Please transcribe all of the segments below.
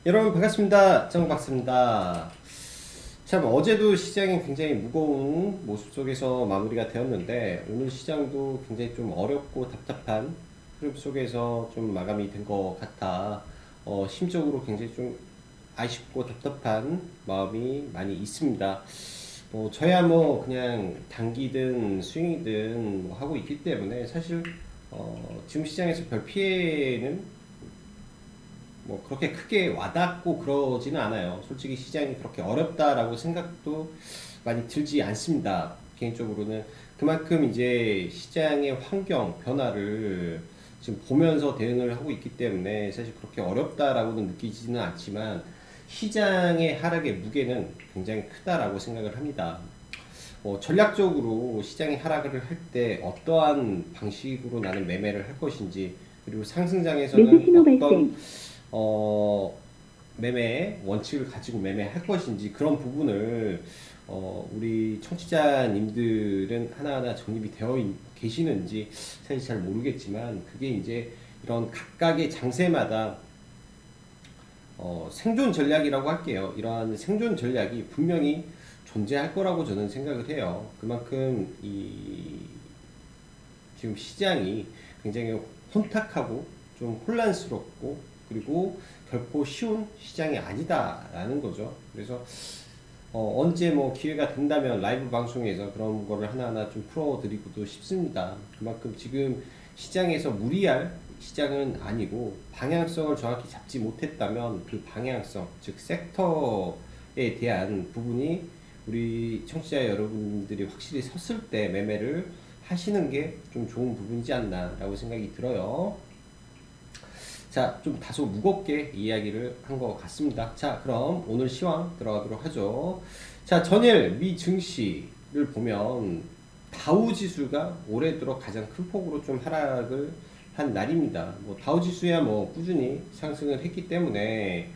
여러분 반갑습니다. 정박사입니다. 참 어제도 시장이 굉장히 무거운 모습 속에서 마무리가 되었는데 오늘 시장도 굉장히 좀 어렵고 답답한 흐름 속에서 좀 마감이 된 것 같아 심적으로 굉장히 좀 아쉽고 답답한 마음이 많이 있습니다. 저야 뭐 그냥 단기든 스윙이든 뭐 하고 있기 때문에 사실 지금 시장에서 별 피해는 뭐 그렇게 크게 와닿고 그러지는 않아요. 솔직히 시장이 그렇게 어렵다라고 생각도 많이 들지 않습니다. 개인적으로는 그만큼 이제 시장의 환경 변화를 지금 보면서 대응을 하고 있기 때문에 사실 그렇게 어렵다라고는 느끼지는 않지만 시장의 하락의 무게는 굉장히 크다라고 생각을 합니다. 전략적으로 시장이 하락을 할 때 어떠한 방식으로 나는 매매를 할 것인지, 그리고 매수 상승장에서는 신호 어떤 발생. 어, 매매 원칙을 가지고 매매할 것인지, 그런 부분을 우리 청취자님들은 하나하나 정립이 계시는지 사실 잘 모르겠지만, 그게 이제 이런 각각의 장세마다 생존 전략이라고 할게요. 이러한 생존 전략이 분명히 존재할 거라고 저는 생각을 해요. 그만큼 이 지금 시장이 굉장히 혼탁하고 좀 혼란스럽고, 그리고 결코 쉬운 시장이 아니다라는 거죠. 그래서 언제 뭐 기회가 된다면 라이브 방송에서 그런 거를 하나하나 좀 풀어드리고도 싶습니다. 그만큼 지금 시장에서 무리할 시장은 아니고, 방향성을 정확히 잡지 못했다면 그 방향성, 즉 섹터에 대한 부분이 우리 청취자 여러분들이 확실히 섰을 때 매매를 하시는 게 좀 좋은 부분이지 않나라고 생각이 들어요. 자, 좀 다소 무겁게 이야기를 한 것 같습니다. 자, 그럼 오늘 시황 들어가도록 하죠. 자, 전일 미 증시를 보면 다우 지수가 올해 들어 가장 큰 폭으로 좀 하락을 한 날입니다. 뭐 다우 지수야 뭐 꾸준히 상승을 했기 때문에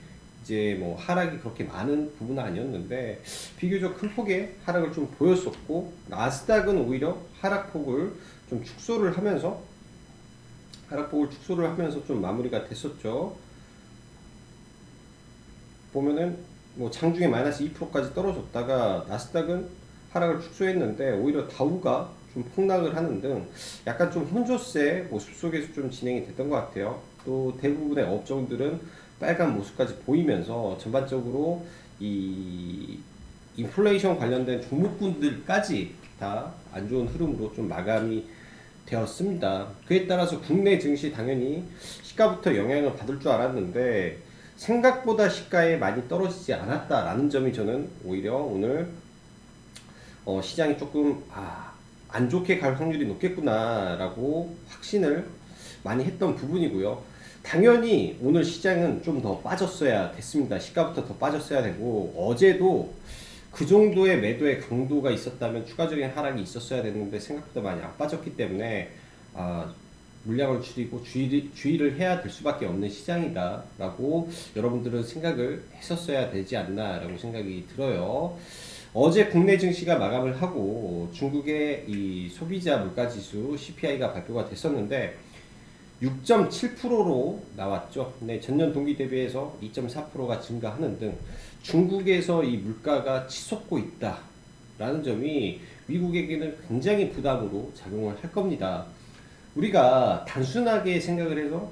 이제 뭐 하락이 그렇게 많은 부분은 아니었는데, 비교적 큰 폭의 하락을 좀 보였었고, 나스닥은 오히려 하락폭을 좀 축소를 하면서 좀 마무리가 됐었죠. 보면은 뭐 장중에 마이너스 2%까지 떨어졌다가 나스닥은 하락을 축소했는데, 오히려 다우가 좀 폭락을 하는 등 약간 좀 혼조세 모습 속에서 좀 진행이 됐던 것 같아요. 또 대부분의 업종들은 빨간 모습까지 보이면서 전반적으로 이 인플레이션 관련된 종목군들까지 다 안 좋은 흐름으로 좀 마감이 되었습니다. 그에 따라서 국내 증시 당연히 시가부터 영향을 받을 줄 알았는데, 생각보다 시가에 많이 떨어지지 않았다라는 점이 저는 오히려 오늘 시장이 조금 안 좋게 갈 확률이 높겠구나라고 확신을 많이 했던 부분이고요. 당연히 오늘 시장은 좀 더 빠졌어야 됐습니다. 시가부터 더 빠졌어야 되고, 어제도 그 정도의 매도의 강도가 있었다면 추가적인 하락이 있었어야 됐는데 생각보다 많이 안 빠졌기 때문에 아, 물량을 줄이고 주의를 해야 될 수밖에 없는 시장이다라고 여러분들은 생각을 했었어야 되지 않나라고 생각이 들어요. 어제 국내 증시가 마감을 하고 중국의 이 소비자 물가지수 CPI가 발표가 됐었는데 6.7%로 나왔죠. 네, 전년 동기 대비해서 2.4%가 증가하는 등 중국에서 이 물가가 치솟고 있다라는 점이 미국에게는 굉장히 부담으로 작용을 할 겁니다. 우리가 단순하게 생각을 해서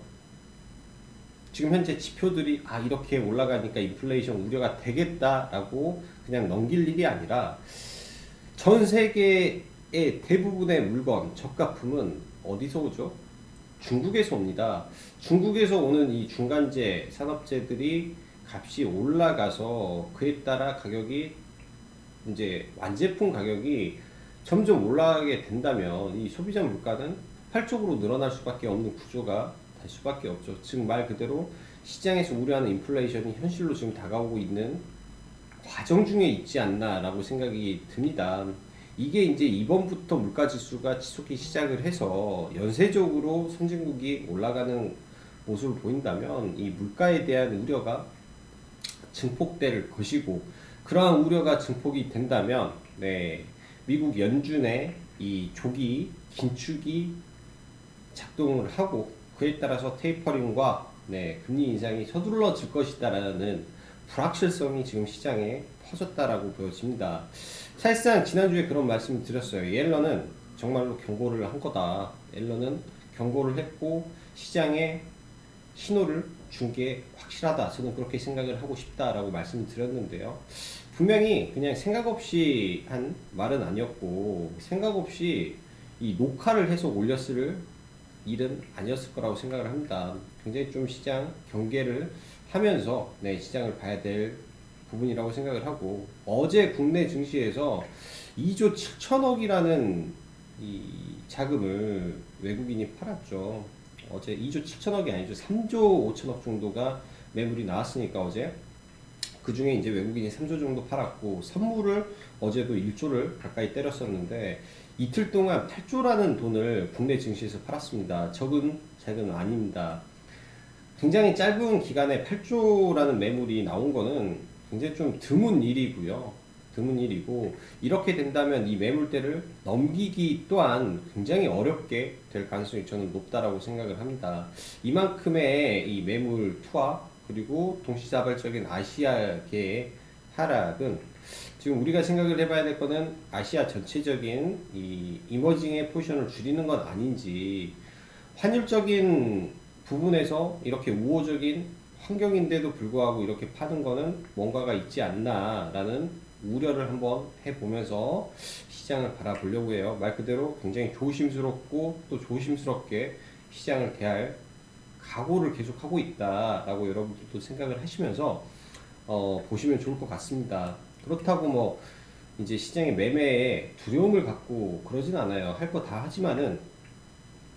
지금 현재 지표들이 이렇게 올라가니까 인플레이션 우려가 되겠다라고 그냥 넘길 일이 아니라, 전 세계의 대부분의 물건, 저가품은 어디서 오죠? 중국에서 옵니다. 중국에서 오는 이 중간재 산업재들이 값이 올라가서 그에 따라 가격이, 이제 완제품 가격이 점점 올라가게 된다면 이 소비자 물가는 활적으로 늘어날 수밖에 없는 구조가 될 수밖에 없죠. 즉 말 그대로 시장에서 우려하는 인플레이션이 현실로 지금 다가오고 있는 과정 중에 있지 않나라고 생각이 듭니다. 이게 이제 이번부터 물가 지수가 치솟기 시작을 해서 연쇄적으로 선진국이 올라가는 모습을 보인다면 이 물가에 대한 우려가 증폭될 것이고, 그러한 우려가 증폭이 된다면 네, 미국 연준의 이 조기 긴축이 작동을 하고, 그에 따라서 테이퍼링과 네, 금리 인상이 서둘러질 것이다라는 불확실성이 지금 시장에 퍼졌다라고 보여집니다. 사실상 지난주에 그런 말씀을 드렸어요. 옐런은 정말로 경고를 한 거다. 옐런은 경고를 했고 시장에 신호를 준 게 확실하다. 저는 그렇게 생각을 하고 싶다라고 말씀을 드렸는데요. 분명히 그냥 생각 없이 한 말은 아니었고 생각 없이 이 녹화를 해서 올렸을 일은 아니었을 거라고 생각을 합니다. 굉장히 좀 시장 경계를 하면서 네, 시장을 봐야 될 부분이라고 생각을 하고 어제 국내 증시에서 2조 7천억이라는 이 자금을 외국인이 팔았죠. 어제 2조 7천억이 아니죠. 3조 5천억 정도가 매물이 나왔으니까 어제 그 중에 이제 외국인이 3조 정도 팔았고 선물을 어제도 1조를 가까이 때렸었는데 이틀 동안 8조라는 돈을 국내 증시에서 팔았습니다. 적은 자금은 아닙니다. 굉장히 짧은 기간에 8조라는 매물이 나온 거는 굉장히 좀 드문 일이고요. 드문 일이고 이렇게 된다면 이 매물대를 넘기기 또한 굉장히 어렵게 될 가능성이 저는 높다라고 생각을 합니다. 이만큼의 이 매물 투하 그리고 동시다발적인 아시아계의 하락은 지금 우리가 생각을 해봐야 될 거는 아시아 전체적인 이 이머징의 포지션을 줄이는 건 아닌지 환율적인 부분에서 이렇게 우호적인 환경인데도 불구하고 이렇게 파는 거는 뭔가가 있지 않나라는 우려를 한번 해보면서 시장을 바라보려고 해요. 말 그대로 굉장히 조심스럽고 또 조심스럽게 시장을 대할 각오를 계속 하고 있다라고 여러분들도 생각을 하시면서 보시면 좋을 것 같습니다. 그렇다고 뭐 이제 시장의 매매에 두려움을 갖고 그러진 않아요. 할 거 다 하지만은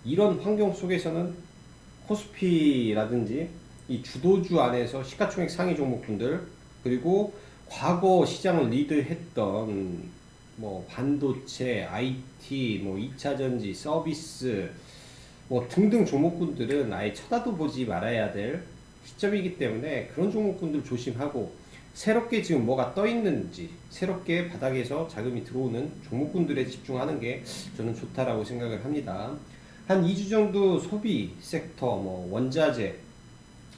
이런 환경 속에서는 코스피라든지 이 주도주 안에서 시가총액 상위 종목군들 그리고 과거 시장을 리드했던 뭐 반도체, IT, 뭐 2차전지, 서비스 뭐 등등 종목군들은 아예 쳐다도 보지 말아야 될 시점이기 때문에 그런 종목군들 조심하고 새롭게 지금 뭐가 떠 있는지 새롭게 바닥에서 자금이 들어오는 종목군들에 집중하는 게 저는 좋다라고 생각을 합니다. 한 2주 정도 소비 섹터, 뭐 원자재,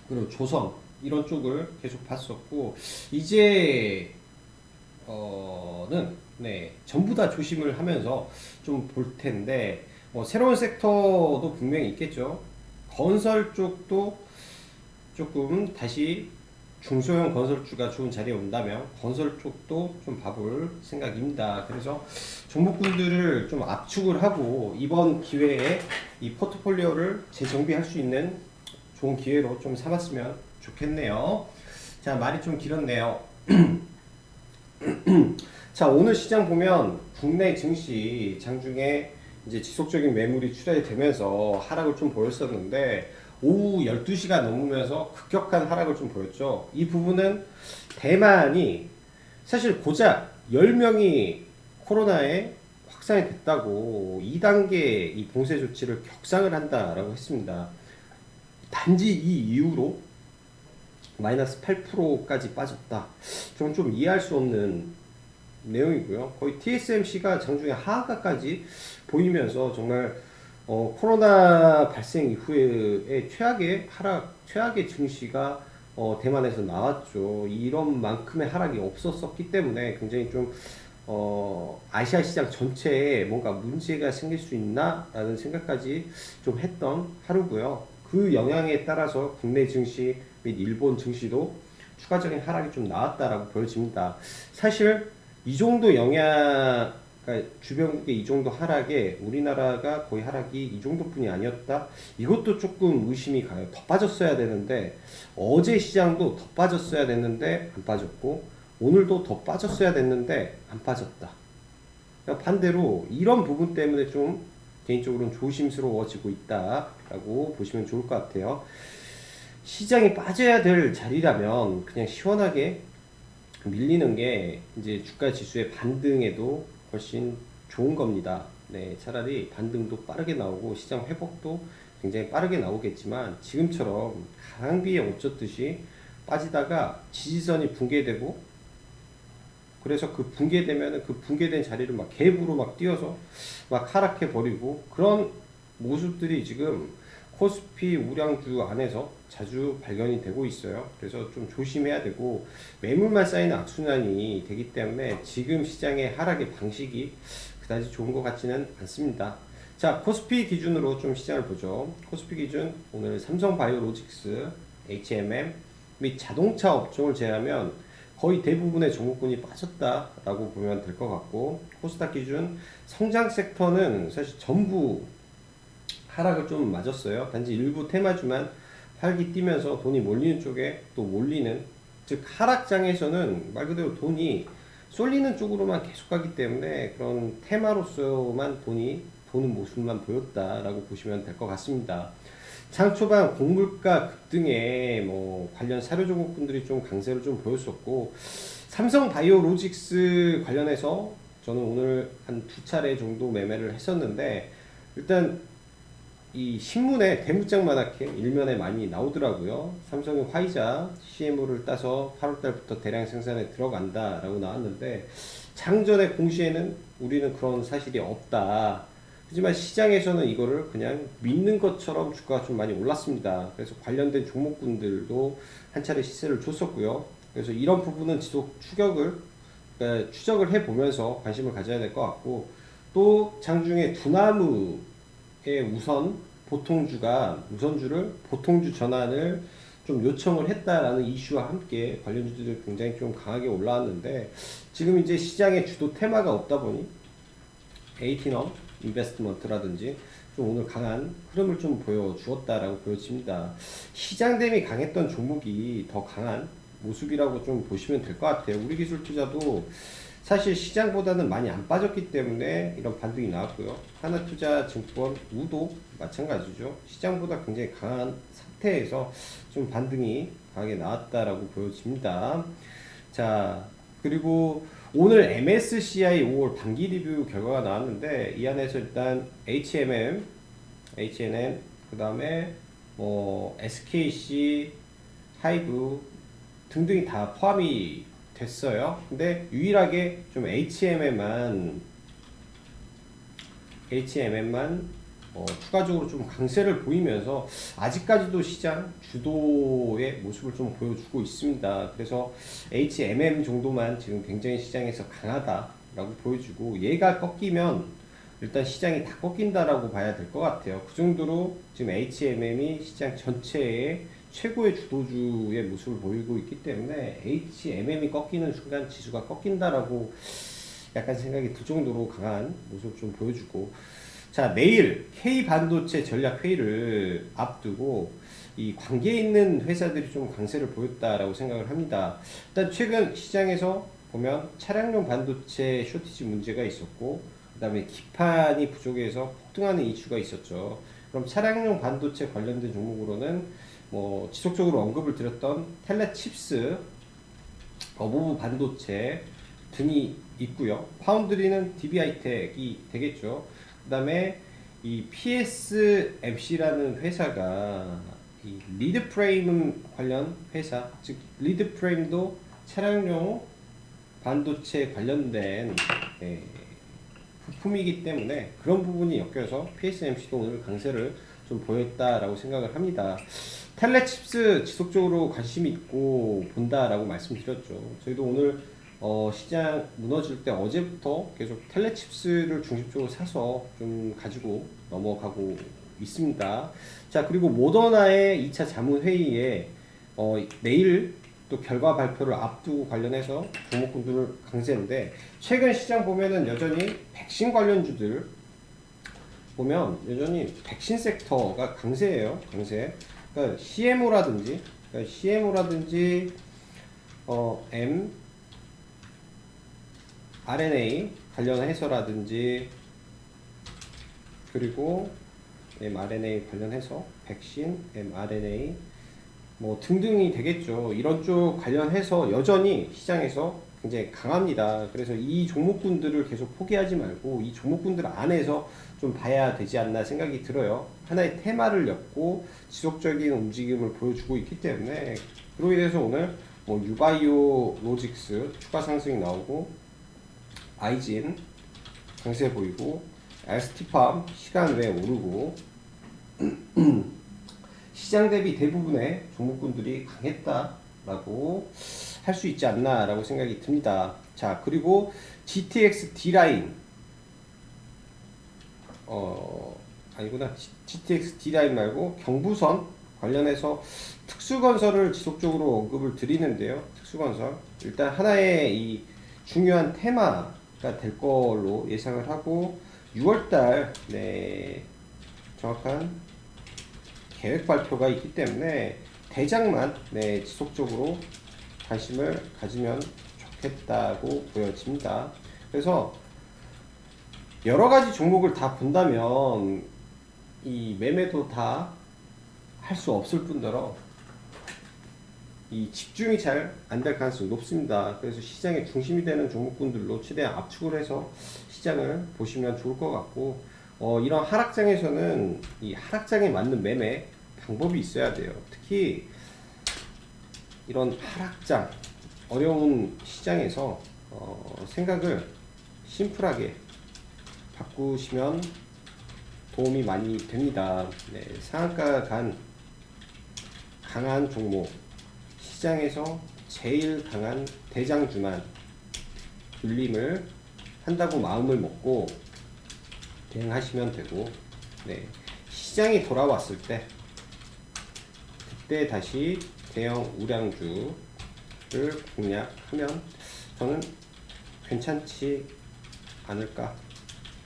그리고 조선 이런 쪽을 계속 봤었고 이제 는 네, 전부 다 조심을 하면서 좀 볼 텐데 새로운 섹터도 분명히 있겠죠. 건설 쪽도 조금 다시 중소형 건설주가 좋은 자리에 온다면 건설 쪽도 좀 봐볼 생각입니다. 그래서 종목군들을 좀 압축을 하고 이번 기회에 이 포트폴리오를 재정비할 수 있는 좋은 기회로 좀 삼았으면 좋겠네요. 자, 말이 좀 길었네요. 자, 오늘 시장 보면 국내 증시 장중에 이제 지속적인 매물이 출하되면서 하락을 좀 보였었는데 오후 12시가 넘으면서 급격한 하락을 좀 보였죠. 이 부분은 대만이 사실 고작 10명이 코로나에 확산이 됐다고 2단계 이 봉쇄 조치를 격상을 한다라고 했습니다. 단지 이 이후로 마이너스 8%까지 빠졌다. 좀 이해할 수 없는 내용이고요. 거의 TSMC가 장중에 하한가까지 보이면서 정말 코로나 발생 이후에 최악의 하락, 최악의 증시가 대만에서 나왔죠. 이런 만큼의 하락이 없었기 때문에 굉장히 좀 아시아 시장 전체에 뭔가 문제가 생길 수 있나 라는 생각까지 좀 했던 하루고요. 그 영향에 따라서 국내 증시 및 일본 증시도 추가적인 하락이 좀 나왔다라고 보여집니다. 사실 이 정도 영향, 그러니까 주변국의 이 정도 하락에 우리나라가 거의 하락이 이 정도뿐이 아니었다. 이것도 조금 의심이 가요. 더 빠졌어야 되는데 어제 시장도 더 빠졌어야 됐는데 안 빠졌고 오늘도 더 빠졌어야 됐는데 안 빠졌다. 그러니까 반대로 이런 부분 때문에 좀 개인적으로는 조심스러워지고 있다라고 보시면 좋을 것 같아요. 시장이 빠져야 될 자리라면 그냥 시원하게 밀리는 게 이제 주가 지수의 반등에도 훨씬 좋은 겁니다. 네, 차라리 반등도 빠르게 나오고 시장 회복도 굉장히 빠르게 나오겠지만 지금처럼 가랑비에 옷 젖듯이 빠지다가 지지선이 붕괴되고 그래서 그 붕괴되면 그 붕괴된 자리를 막 갭으로 막 뛰어서 막 하락해 버리고 그런 모습들이 지금 코스피 우량주 안에서 자주 발견이 되고 있어요. 그래서 좀 조심해야 되고, 매물만 쌓이는 악순환이 되기 때문에 지금 시장의 하락의 방식이 그다지 좋은 것 같지는 않습니다. 자, 코스피 기준으로 좀 시장을 보죠. 코스피 기준 오늘 삼성바이오로직스, HMM 및 자동차 업종을 제외하면 거의 대부분의 종목군이 빠졌다라고 보면 될 것 같고, 코스닥 기준 성장 섹터는 사실 전부 하락을 좀 맞았어요. 단지 일부 테마주만 활기 뛰면서 돈이 몰리는 쪽에 또 몰리는, 즉 하락장에서는 말 그대로 돈이 쏠리는 쪽으로만 계속 가기 때문에 그런 테마로서만 돈이 도는 모습만 보였다라고 보시면 될 것 같습니다. 장 초반 곡물가 급등에 뭐 관련 사료 종목군들이 좀 강세를 좀 보였었고, 삼성 바이오로직스 관련해서 저는 오늘 한 두 차례 정도 매매를 했었는데, 일단 이 신문에 대문짝만하게 일면에 많이 나오더라고요. 삼성이 화이자 CMO를 따서 8월달부터 대량 생산에 들어간다라고 나왔는데, 장전에 공시에는 우리는 그런 사실이 없다. 하지만 시장에서는 이거를 그냥 믿는 것처럼 주가가 좀 많이 올랐습니다. 그래서 관련된 종목군들도 한 차례 시세를 줬었고요. 그래서 이런 부분은 지속 그러니까 추적을 해보면서 관심을 가져야 될 것 같고, 또 장중에 두나무의 우선주를 보통주 전환을 좀 요청을 했다라는 이슈와 함께 관련주들이 굉장히 좀 강하게 올라왔는데, 지금 이제 시장에 주도 테마가 없다 보니 에이티넘 인베스트먼트라든지 좀 오늘 강한 흐름을 좀 보여주었다라고 보여집니다. 시장 대비 강했던 종목이 더 강한 모습이라고 좀 보시면 될 것 같아요. 우리 기술 투자도 사실 시장보다는 많이 안 빠졌기 때문에 이런 반등이 나왔고요. 하나투자증권 우도 마찬가지죠. 시장보다 굉장히 강한 상태에서 좀 반등이 강하게 나왔다라고 보여집니다. 자, 그리고 오늘 MSCI 5월 반기 리뷰 결과가 나왔는데, 이 안에서 일단 HMM, 그 다음에 뭐 SKC, 하이브 등등이 다 포함이 됐어요. 근데 유일하게 좀 HMM만 추가적으로 좀 강세를 보이면서 아직까지도 시장 주도의 모습을 좀 보여주고 있습니다. 그래서 HMM 정도만 지금 굉장히 시장에서 강하다라고 보여주고, 얘가 꺾이면 일단 시장이 다 꺾인다라고 봐야 될 것 같아요. 그 정도로 지금 HMM이 시장 전체의 최고의 주도주의 모습을 보이고 있기 때문에 HMM이 꺾이는 순간 지수가 꺾인다라고 약간 생각이 들 정도로 강한 모습을 좀 보여주고, 자, 내일 K반도체 전략 회의를 앞두고 이 관계 있는 회사들이 좀 강세를 보였다라고 생각을 합니다. 일단 최근 시장에서 보면 차량용 반도체 쇼티지 문제가 있었고, 그 다음에 기판이 부족해서 폭등하는 이슈가 있었죠. 그럼 차량용 반도체 관련된 종목으로는 뭐 지속적으로 언급을 드렸던 텔레칩스, 어부부 반도체 등이 있고요. 파운드리는 DB하이텍이 되겠죠. 그 다음에 이 PSMC라는 회사가 이 리드 프레임 관련 회사, 즉 리드 프레임도 차량용 반도체 관련된 부품이기 때문에 그런 부분이 엮여서 PSMC도 오늘 강세를 좀 보였다라고 생각을 합니다. 텔레칩스 지속적으로 관심 있고 본다라고 말씀드렸죠. 저희도 오늘 시장 무너질 때 어제부터 계속 텔레칩스를 중심적으로 사서 좀 가지고 넘어가고 있습니다. 자, 그리고 모더나의 2차 자문회의에 내일 또 결과 발표를 앞두고 관련해서 종목군들 강세인데, 최근 시장 보면은 여전히 백신 관련주들 보면 여전히 백신 섹터가 강세예요. 강세. 그러니까 CMO라든지 RNA 관련해서라든지, 그리고 mRNA 관련해서 백신, mRNA 뭐 등등이 되겠죠. 이런 쪽 관련해서 여전히 시장에서 굉장히 강합니다. 그래서 이 종목군들을 계속 포기하지 말고 이 종목군들 안에서 좀 봐야 되지 않나 생각이 들어요. 하나의 테마를 엮고 지속적인 움직임을 보여주고 있기 때문에, 그로 인해서 오늘 뭐 유바이오 로직스 추가 상승이 나오고, 아이진 강세 보이고, ST팜 시간 외에 오르고 시장 대비 대부분의 종목군들이 강했다라고 할 수 있지 않나라고 생각이 듭니다. 자, 그리고 GTX D라인 아니구나. GTX D라인 말고 경부선 관련해서 특수건설을 지속적으로 언급을 드리는데요. 특수건설 일단 하나의 이 중요한 테마가 될 걸로 예상을 하고 6월달 네, 정확한 계획 발표가 있기 때문에 대장만 네, 지속적으로 관심을 가지면 좋겠다고 보여집니다. 그래서 여러 가지 종목을 다 본다면 이 매매도 다 할 수 없을 뿐더러 이 집중이 잘 안 될 가능성이 높습니다. 그래서 시장의 중심이 되는 종목군들로 최대한 압축을 해서 시장을 보시면 좋을 것 같고, 이런 하락장에서는 이 하락장에 맞는 매매 방법이 있어야 돼요. 특히 이런 하락장, 어려운 시장에서 생각을 심플하게 바꾸시면 도움이 많이 됩니다. 네, 상한가 간 강한 종목, 시장에서 제일 강한 대장주만 눌림을 한다고 마음을 먹고 대응하시면 되고, 네, 시장이 돌아왔을 때 그때 다시 대형 우량주를 공략하면 저는 괜찮지 않을까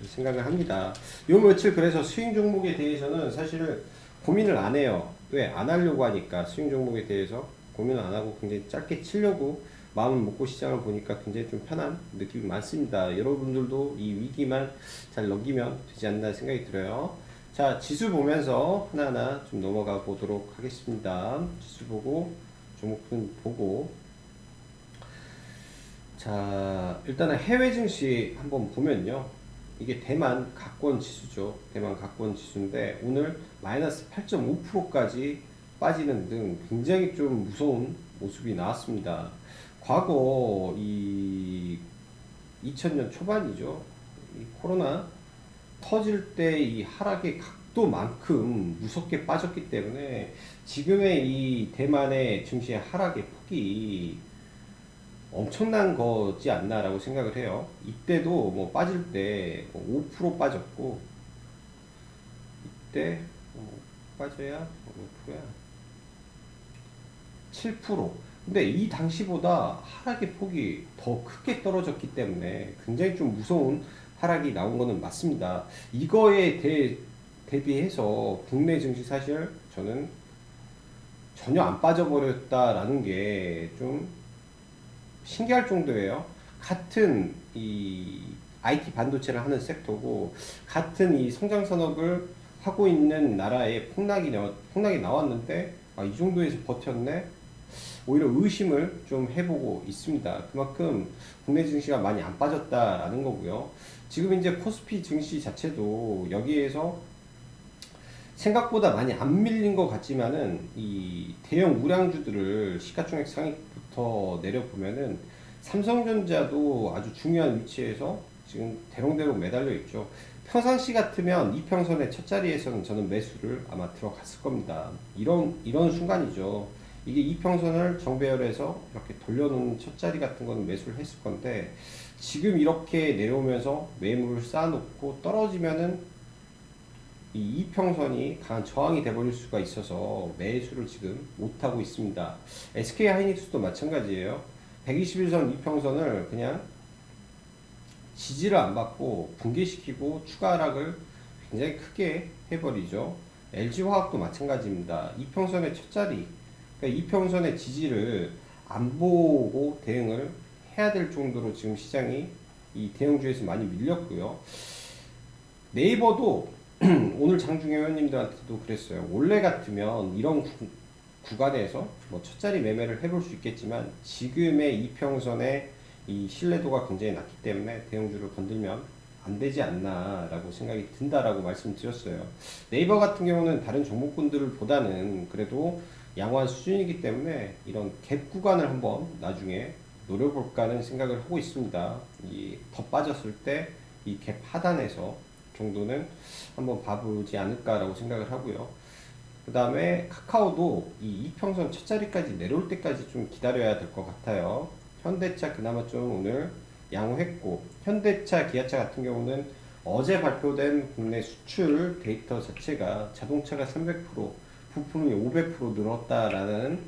생각을 합니다. 요 며칠 그래서 스윙 종목에 대해서는 사실 고민을 안 해요. 왜? 안 하려고 하니까. 스윙 종목에 대해서 고민을 안 하고 굉장히 짧게 치려고 마음을 먹고 시장을 보니까 굉장히 좀 편한 느낌이 많습니다. 여러분들도 이 위기만 잘 넘기면 되지 않나 생각이 들어요. 자, 지수 보면서 하나하나 좀 넘어가 보도록 하겠습니다. 지수 보고 종목군 보고, 자, 일단은 해외 증시 한번 보면요. 이게 대만 각권 지수죠. 대만 각권 지수인데 오늘 마이너스 8.5%까지 빠지는 등 굉장히 좀 무서운 모습이 나왔습니다. 과거 이 2000년 초반이죠. 이 코로나 터질 때 이 하락의 각도만큼 무섭게 빠졌기 때문에 지금의 이 대만의 증시의 하락의 폭이 엄청난 거지 않나라고 생각을 해요. 이때도 뭐 빠질 때 5% 빠졌고, 이때 빠져야 몇 프로야? 7%. 근데 이 당시보다 하락의 폭이 더 크게 떨어졌기 때문에 굉장히 좀 무서운 하락이 나온 거는 맞습니다. 이거에 대비해서 국내 증시 사실 저는 전혀 안 빠져버렸다라는 게 좀 신기할 정도예요. 같은 이 IT 반도체를 하는 섹터고 같은 이 성장 산업을 하고 있는 나라에 폭락이 나왔는데 이 정도에서 버텼네? 오히려 의심을 좀 해보고 있습니다. 그만큼 국내 증시가 많이 안 빠졌다라는 거고요. 지금 이제 코스피 증시 자체도 여기에서 생각보다 많이 안 밀린 것 같지만은 이 대형 우량주들을 시가총액 상위부터 내려보면은 삼성전자도 아주 중요한 위치에서 지금 대롱대롱 매달려 있죠. 평상시 같으면 이평선의 첫 자리에서는 저는 매수를 아마 들어갔을 겁니다. 이런 순간이죠. 이게 이평선을 정배열해서 이렇게 돌려놓은 첫 자리 같은 거는 매수를 했을 건데 지금 이렇게 내려오면서 매물을 쌓아놓고 떨어지면은 이 이평선이 강한 저항이 돼버릴 수가 있어서 매수를 지금 못하고 있습니다. SK 하이닉스도 마찬가지예요. 121선 이평선을 그냥 지지를 안 받고 붕괴시키고 추가 하락을 굉장히 크게 해버리죠. LG화학도 마찬가지입니다. 이평선의 첫 자리, 그러니까 이평선의 지지를 안 보고 대응을 해야 될 정도로 지금 시장이 이 대형주에서 많이 밀렸고요. 네이버도 오늘 장중에 회원님들한테도 그랬어요. 원래 같으면 이런 구간에서 뭐 첫자리 매매를 해볼 수 있겠지만 지금의 이평선의 이 신뢰도가 굉장히 낮기 때문에 대형주를 건들면 안 되지 않나 라고 생각이 든다라고 말씀드렸어요. 네이버 같은 경우는 다른 종목군들 보다는 그래도 양호한 수준이기 때문에 이런 갭 구간을 한번 나중에 노려볼까 하는 생각을 하고 있습니다. 이 더 빠졌을 때 이 갭 하단에서 정도는 한번 봐보지 않을까라고 생각을 하고요. 그 다음에 카카오도 이 이평선 첫 자리까지 내려올 때까지 좀 기다려야 될 것 같아요. 현대차 그나마 좀 오늘 양호했고, 현대차, 기아차 같은 경우는 어제 발표된 국내 수출 데이터 자체가 자동차가 300%, 부품이 500% 늘었다라는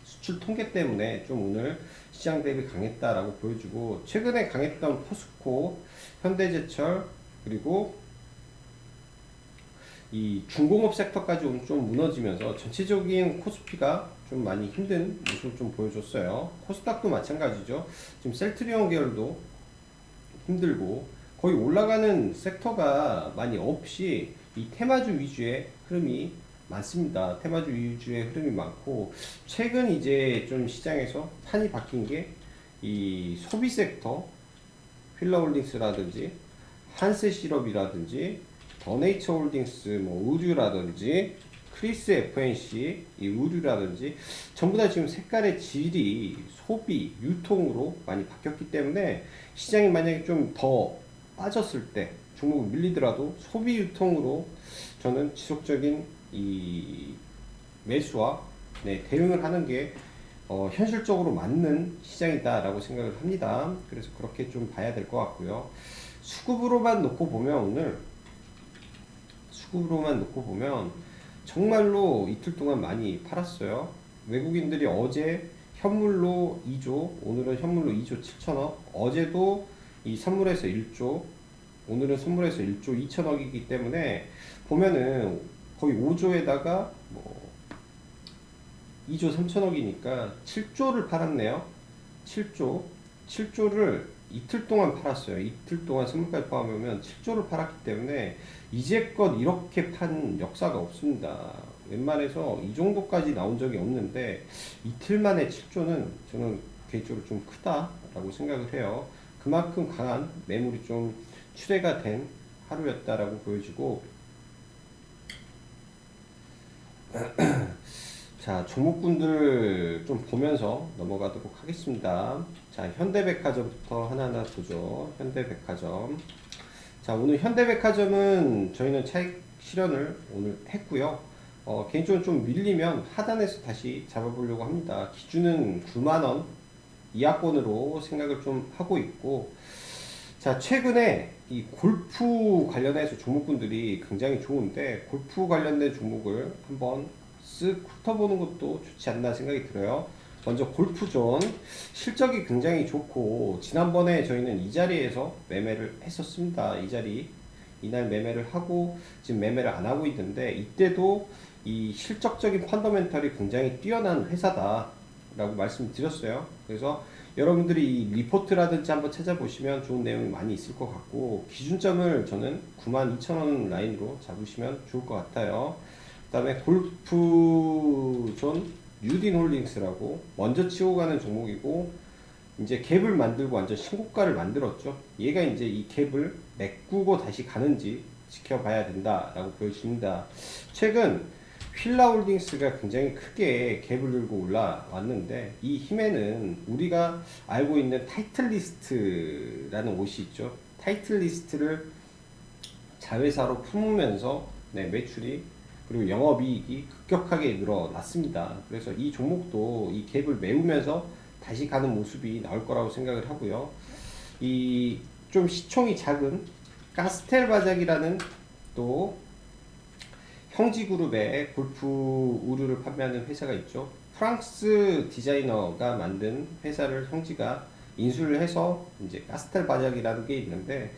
수출 통계 때문에 좀 오늘 시장 대비 강했다라고 보여주고, 최근에 강했던 포스코, 현대제철, 그리고 이 중공업 섹터까지 오늘 좀 무너지면서 전체적인 코스피가 좀 많이 힘든 모습을 좀 보여줬어요. 코스닥도 마찬가지죠. 지금 셀트리온 계열도 힘들고 거의 올라가는 섹터가 많이 없이 이 테마주 위주의 흐름이 많습니다. 테마주 위주의 흐름이 많고, 최근 이제 좀 시장에서 판이 바뀐 게 이 소비 섹터, 휠러홀딩스라든지 한세시럽이라든지 더네이처 홀딩스, 뭐 의류라든지 크리스 FNC 이 의류라든지 전부 다 지금 색깔의 질이 소비, 유통으로 많이 바뀌었기 때문에 시장이 만약에 좀 더 빠졌을 때 종목이 밀리더라도 소비 유통으로 저는 지속적인 이 매수와 대응을 하는 게 현실적으로 맞는 시장이다라고 생각을 합니다. 그래서 그렇게 좀 봐야 될 것 같고요. 수급으로만 놓고 보면 오늘 수급으로만 놓고 보면 정말로 이틀 동안 많이 팔았어요. 외국인들이 어제 현물로 2조, 오늘은 현물로 2조 7천억, 어제도 이 선물에서 1조, 오늘은 선물에서 1조 2천억이기 때문에 보면은 거의 5조에다가 뭐 2조 3천억이니까 7조를 팔았네요. 7조를 이틀 동안 팔았어요. 이틀 동안 선물까지 포함하면 7조를 팔았기 때문에 이제껏 이렇게 판 역사가 없습니다. 웬만해서 이 정도까지 나온 적이 없는데 이틀 만에 7조는 저는 개인적으로 좀 크다라고 생각을 해요. 그만큼 강한 매물이 좀 출회가 된 하루였다라고 보여지고, 자, 종목군들 좀 보면서 넘어가도록 하겠습니다. 자, 현대백화점부터 하나하나 보죠. 현대백화점. 자, 오늘 현대백화점은 저희는 차익 실현을 오늘 했고요. 개인적으로 좀 밀리면 하단에서 다시 잡아보려고 합니다. 기준은 9만원 이하권으로 생각을 좀 하고 있고, 자, 최근에 이 골프 관련해서 종목군들이 굉장히 좋은데, 골프 관련된 종목을 한번 쓱 훑어보는 것도 좋지 않나 생각이 들어요. 먼저 골프존 실적이 굉장히 좋고, 지난번에 저희는 이 자리에서 매매를 했었습니다. 이 자리 이날 매매를 하고 지금 매매를 안 하고 있는데, 이때도 이 실적적인 펀더멘털이 굉장히 뛰어난 회사다 라고 말씀드렸어요. 그래서 여러분들이 이 리포트라든지 한번 찾아보시면 좋은 내용이 많이 있을 것 같고, 기준점을 저는 92,000원 라인으로 잡으시면 좋을 것 같아요. 그 다음에 골프존 뉴딘홀딩스라고 먼저 치고 가는 종목이고, 이제 갭을 만들고 완전 신고가를 만들었죠. 얘가 이제 이 갭을 메꾸고 다시 가는지 지켜봐야 된다라고 보여집니다. 최근 휠라홀딩스가 굉장히 크게 갭을 들고 올라왔는데, 이 힘에는 우리가 알고 있는 타이틀리스트라는 옷이 있죠. 타이틀리스트를 자회사로 품으면서 매출이 그리고 영업이익이 급격하게 늘어났습니다. 그래서 이 종목도 이 갭을 메우면서 다시 가는 모습이 나올 거라고 생각을 하고요. 이 좀 시총이 작은 카스텔바작이라는 또 형지그룹의 골프 의류를 판매하는 회사가 있죠. 프랑스 디자이너가 만든 회사를 형지가 인수를 해서 이제 카스텔바작이라는 게 있는데,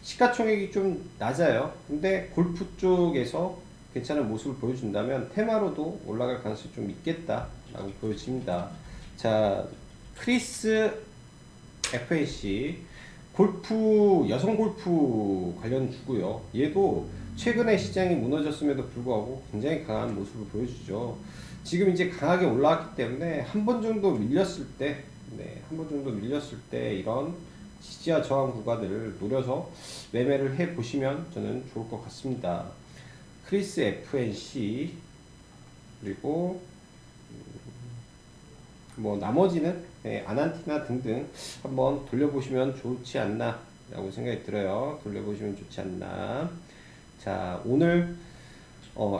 시가총액이 좀 낮아요. 근데 골프 쪽에서 괜찮은 모습을 보여준다면 테마로도 올라갈 가능성이 좀 있겠다라고 보여집니다. 자, 크리스 FNC 골프, 여성 골프 관련 주고요. 얘도 최근에 시장이 무너졌음에도 불구하고 굉장히 강한 모습을 보여주죠. 지금 이제 강하게 올라왔기 때문에 한 번 정도 밀렸을 때, 한 번 정도 밀렸을 때 이런 지지와 저항 구간을 노려서 매매를 해 보시면 저는 좋을 것 같습니다. 크리스 FNC, 그리고 뭐 나머지는 아난티나 등등 한번 돌려보시면 좋지 않나 라고 생각이 들어요. 돌려보시면 좋지 않나. 자, 오늘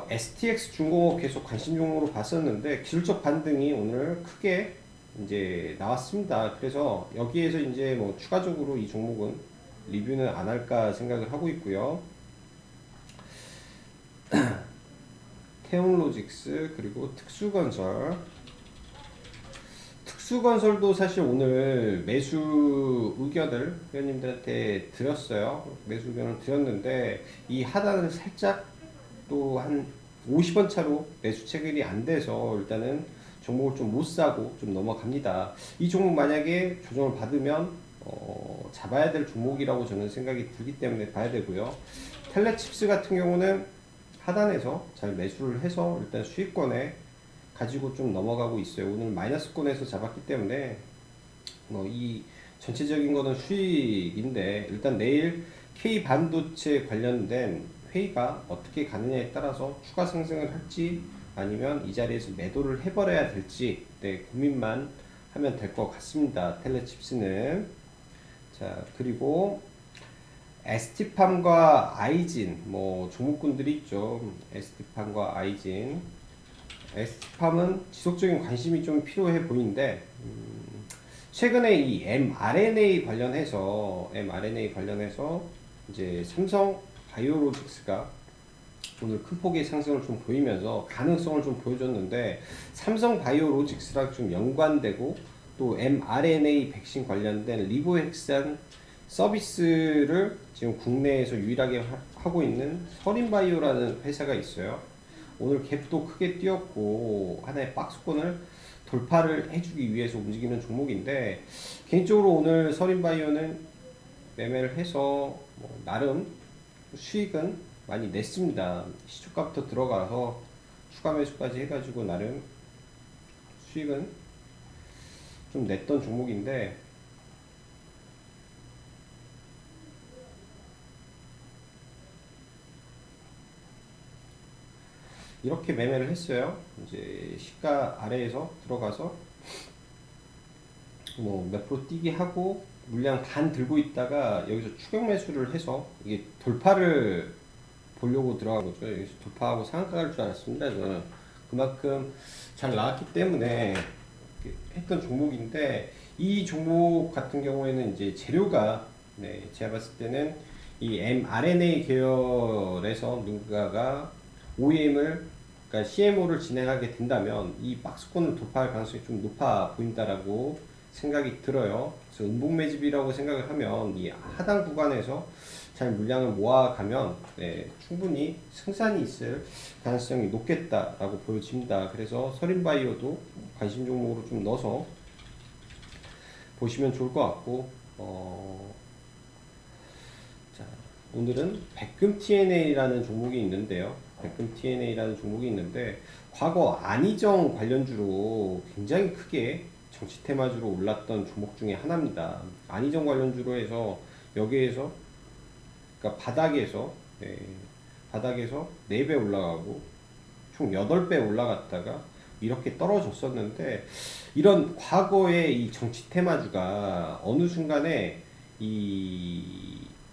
STX 중공업 계속 관심 종목으로 봤었는데 기술적 반등이 오늘 크게 이제 나왔습니다. 그래서 여기에서 이제 뭐 추가적으로 이 종목은 리뷰는 안 할까 생각을 하고 있고요. 태용로직스 그리고 특수건설. 특수건설도 사실 오늘 매수 의견을 회원님들한테 드렸어요. 매수 의견을 드렸는데 이 하단을 살짝 또 한 50원 차로 매수 체결이 안 돼서 일단은 종목을 좀 못 사고 좀 넘어갑니다. 이 종목 만약에 조정을 받으면 잡아야 될 종목이라고 저는 생각이 들기 때문에 봐야 되고요. 텔레칩스 같은 경우는 하단에서 잘 매수를 해서 일단 수익권에 가지고 좀 넘어가고 있어요. 오늘 마이너스권에서 잡았기 때문에 이 전체적인 거는 수익인데 일단 내일 K 반도체 관련된 회의가 어떻게 가느냐에 따라서 추가 상승을 할지 아니면 이 자리에서 매도를 해버려야 될지 고민만 하면 될 것 같습니다. 텔레칩스는. 자, 그리고 ST팜과 아이진 뭐 종목군들이 있죠. ST팜과 아이진. ST팜은 지속적인 관심이 좀 필요해 보이는데 최근에 이 mRNA 관련해서 이제 삼성 바이오로직스가 오늘 큰 폭의 상승을 좀 보이면서 가능성을 좀 보여줬는데 삼성 바이오로직스랑 좀 연관되고 또 mRNA 백신 관련된 리보핵산 서비스를 지금 국내에서 유일하게 하고 있는 서린바이오라는 회사가 있어요. 오늘 갭도 크게 뛰었고 하나의 박스권을 돌파를 해주기 위해서 움직이는 종목인데 개인적으로 오늘 서린바이오는 매매를 해서 나름 수익은 많이 냈습니다. 시초가부터 들어가서 추가 매수까지 해가지고 나름 수익은 좀 냈던 종목인데 이렇게 매매를 했어요. 이제 시가 아래에서 들어가서 몇 프로 뛰기 하고 물량 반 들고 있다가 여기서 추격 매수를 해서 이게 돌파를 보려고 들어간 거죠. 여기서 돌파하고 상한가 갈 줄 알았습니다. 저는 그만큼 잘 나왔기 때문에 했던 종목인데 이 종목 같은 경우에는 이제 재료가 제가 봤을 때는 이 mRNA 계열에서 누군가가 OEM을 그러니까 CMO를 진행하게 된다면 이 박스권을 돌파할 가능성이 좀 높아 보인다라고 생각이 들어요. 그래서 음봉 매집이라고 생각을 하면 이 하단 구간에서 잘 물량을 모아가면 충분히 승산이 있을 가능성이 높겠다라고 보여집니다. 그래서 서린바이오도 관심 종목으로 좀 넣어서 보시면 좋을 것 같고 자, 오늘은 백금 TNA라는 종목이 있는데요. 백금 TNA라는 종목이 있는데 과거 안희정 관련주로 굉장히 크게 정치 테마주로 올랐던 종목 중에 하나입니다. 안희정 관련주로 해서 여기에서 그러니까 바닥에서 4배 올라가고 총 8배 올라갔다가 이렇게 떨어졌었는데 이런 과거의 이 정치 테마주가 어느 순간에 이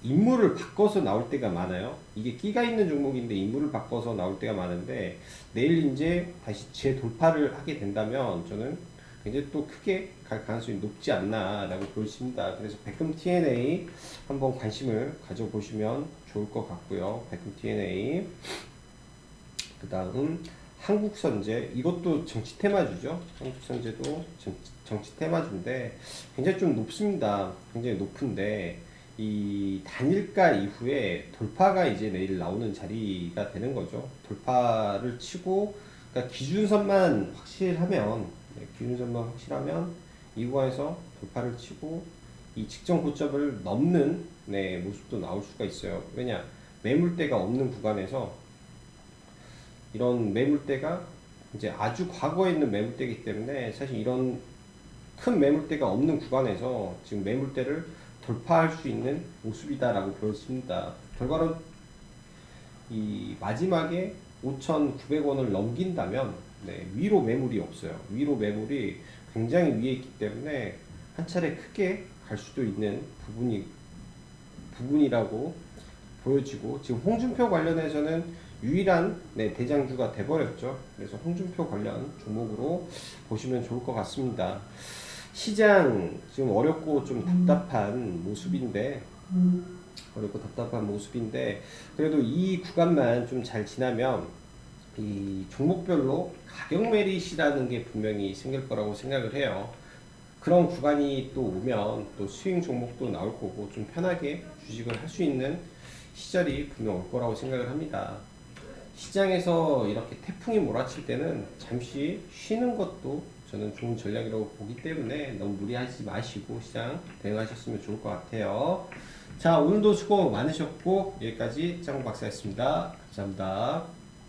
인물을 바꿔서 나올 때가 많아요. 이게 끼가 있는 종목인데 인물을 바꿔서 나올 때가 많은데 내일 이제 다시 재돌파를 하게 된다면 저는 굉장히 또 크게 갈 가능성이 높지 않나라고 보여집니다. 그래서 백금 TNA 한번 관심을 가져보시면 좋을 것 같고요. 백금 TNA 그 다음 한국선제 이것도 정치 테마주죠. 한국선제도 정치 테마주인데 굉장히 좀 높습니다. 굉장히 높은데 이 단일가 이후에 돌파가 이제 내일 나오는 자리가 되는 거죠. 돌파를 치고 그러니까 기준선만 확실하면 이 구간에서 돌파를 치고 이 직전 고점을 넘는 모습도 나올 수가 있어요. 왜냐 매물대가 없는 구간에서 이런 매물대가 이제 아주 과거에 있는 매물대이기 때문에 사실 이런 큰 매물대가 없는 구간에서 지금 매물대를 돌파할 수 있는 모습이다라고 보여집니다. 결과로 이 마지막에 5,900원을 넘긴다면 위로 매물이 없어요. 위로 매물이 굉장히 위에 있기 때문에 한 차례 크게 갈 수도 있는 부분이라고 보여지고 지금 홍준표 관련해서는 유일한 대장주가 돼버렸죠. 그래서 홍준표 관련 종목으로 보시면 좋을 것 같습니다. 시장 지금 어렵고 좀 답답한 모습인데 그래도 이 구간만 좀 잘 지나면 이 종목별로 가격 메리시라는 게 분명히 생길 거라고 생각을 해요. 그런 구간이 또 오면 또 스윙 종목도 나올 거고 좀 편하게 주식을 할 수 있는 시절이 분명 올 거라고 생각을 합니다. 시장에서 이렇게 태풍이 몰아칠 때는 잠시 쉬는 것도 저는 좋은 전략이라고 보기 때문에 너무 무리하지 마시고 시장 대응하셨으면 좋을 것 같아요. 자, 오늘도 수고 많으셨고 여기까지 짱 박사였습니다. 감사합니다.